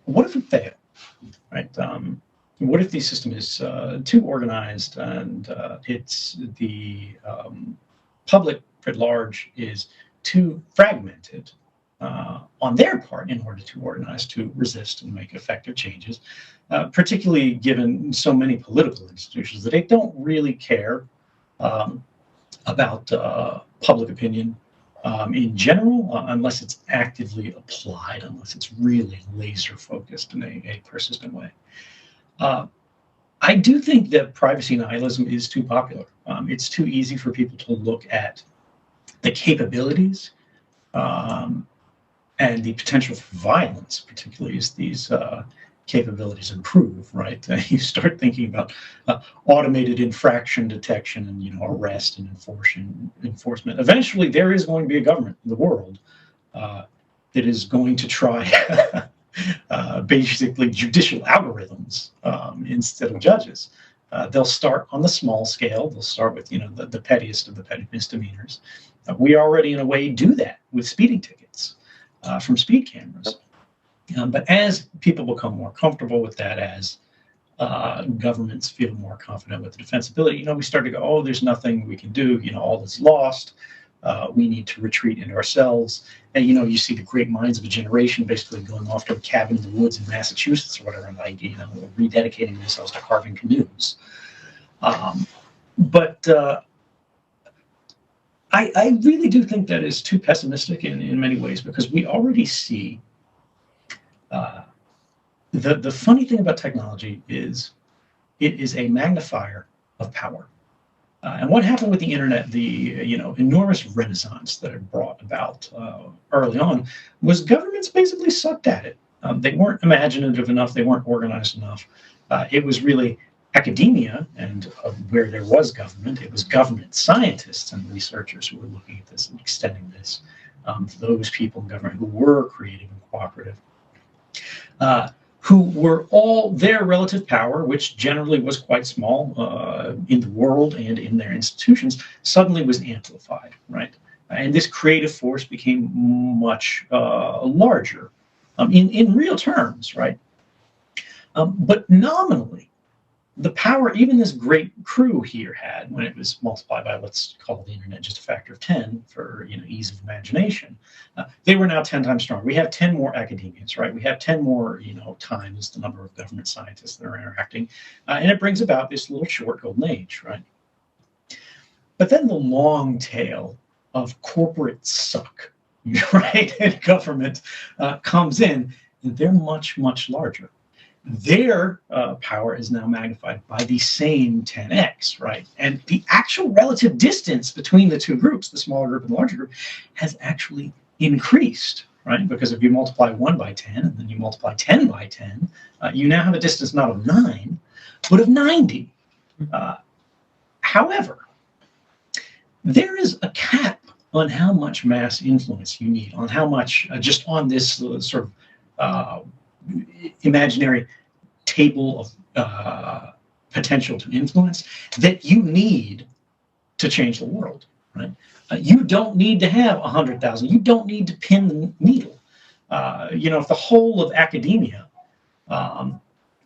what if we fail, right? What if the system is too organized and it's the public at large is too fragmented on their part in order to organize, to resist and make effective changes, particularly given so many political institutions that they don't really care about public opinion in general, unless it's actively applied, unless it's really laser focused in a persistent way. I do think that privacy nihilism is too popular. It's too easy for people to look at the capabilities and the potential for violence, particularly as these capabilities improve, right? You start thinking about automated infraction detection and arrest and enforcement. Eventually, there is going to be a government in the world that is going to try basically judicial algorithms instead of judges. They'll start on the small scale. They'll start with the pettiest of the petty misdemeanors. We already, in a way, do that with speeding tickets from speed cameras. But as people become more comfortable with that, as governments feel more confident with the defensibility, we start to go, oh, there's nothing we can do. All is lost. We need to retreat into ourselves. And, you see the great minds of a generation basically going off to a cabin in the woods in Massachusetts or whatever, and rededicating themselves to carving canoes. But I really do think that is too pessimistic in many ways, because we already see the funny thing about technology is it is a magnifier of power. And what happened with the internet, the enormous renaissance that it brought about early on, was governments basically sucked at it. They weren't imaginative enough. They weren't organized enough. It was really academia, and where there was government, it was government scientists and researchers who were looking at this and extending this to those people in government who were creative and cooperative, who were all their relative power, which generally was quite small in the world and in their institutions, suddenly was amplified, right? And this creative force became much larger in real terms, right? But nominally, the power even this great crew here had, when it was multiplied by, let's call the internet just a factor of 10 for ease of imagination, they were now 10 times stronger. We have 10 more academians, right? We have 10 more times the number of government scientists that are interacting, and it brings about this little short golden age, right? But then the long tail of corporate suck, right, and government comes in, and they're much, much larger. Their power is now magnified by the same 10x, right? And the actual relative distance between the two groups, the smaller group and the larger group, has actually increased, right? Because if you multiply 1 by 10 and then you multiply 10 by 10, you now have a distance not of 9, but of 90. However, there is a cap on how much mass influence you need, on how much, just on this sort of imaginary table of potential to influence that you need to change the world, right? You don't need to have 100,000. You don't need to pin the needle. If the whole of academia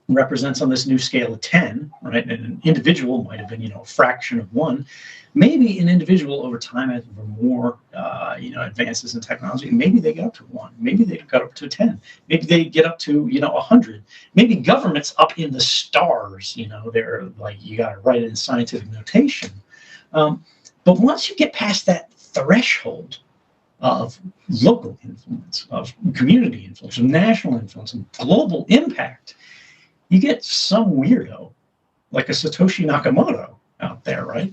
represents on this new scale of 10, right, and an individual might have been, a fraction of 1, maybe an individual over time, as more, advances in technology, maybe they get up to 1, maybe they get up to 10, maybe they get up to, 100, maybe government's up in the stars, they're like, you got to write it in scientific notation. But once you get past that threshold of local influence, of community influence, of national influence, and global impact, you get some weirdo like a Satoshi Nakamoto out there, right?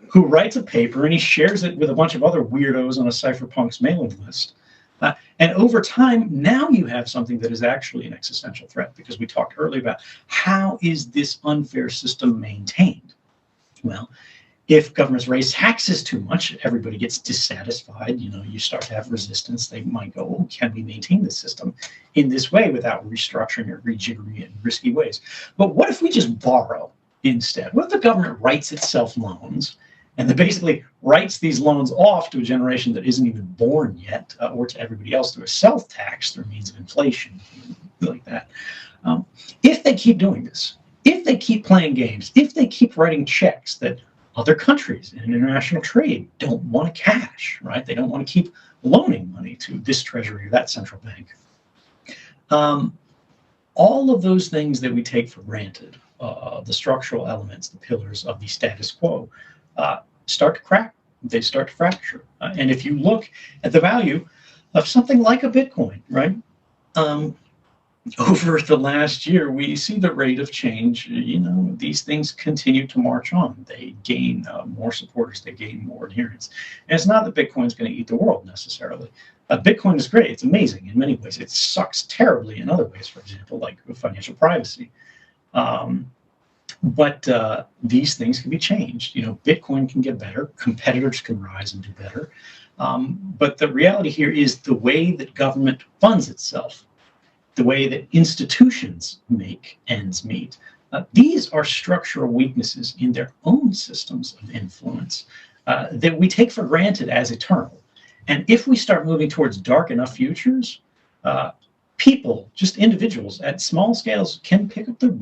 Who writes a paper and he shares it with a bunch of other weirdos on a cypherpunks mailing list. And over time, now you have something that is actually an existential threat, because we talked earlier about how is this unfair system maintained? Well, if governments raise taxes too much, everybody gets dissatisfied. You start to have resistance. They might go, oh, can we maintain this system in this way without restructuring or rejiggering it in risky ways? But what if we just borrow instead? What if the government writes itself loans and then basically writes these loans off to a generation that isn't even born yet, or to everybody else through a self-tax through means of inflation, like that. If they keep doing this, if they keep playing games, if they keep writing checks that other countries in international trade don't want to cash, right? They don't want to keep loaning money to this treasury or that central bank. All of those things that we take for granted, the structural elements, the pillars of the status quo, start to crack. They start to fracture. And if you look at the value of something like a Bitcoin, right? Over the last year, we see the rate of change. These things continue to march on. They gain more supporters. They gain more adherents. And it's not that Bitcoin's going to eat the world necessarily. Bitcoin is great. It's amazing in many ways. It sucks terribly in other ways, for example, like financial privacy. But these things can be changed. Bitcoin can get better. Competitors can rise and do better. But the reality here is the way that government funds itself, the way that institutions make ends meet. These are structural weaknesses in their own systems of influence that we take for granted as eternal. And if we start moving towards dark enough futures, people, just individuals at small scales, can pick up their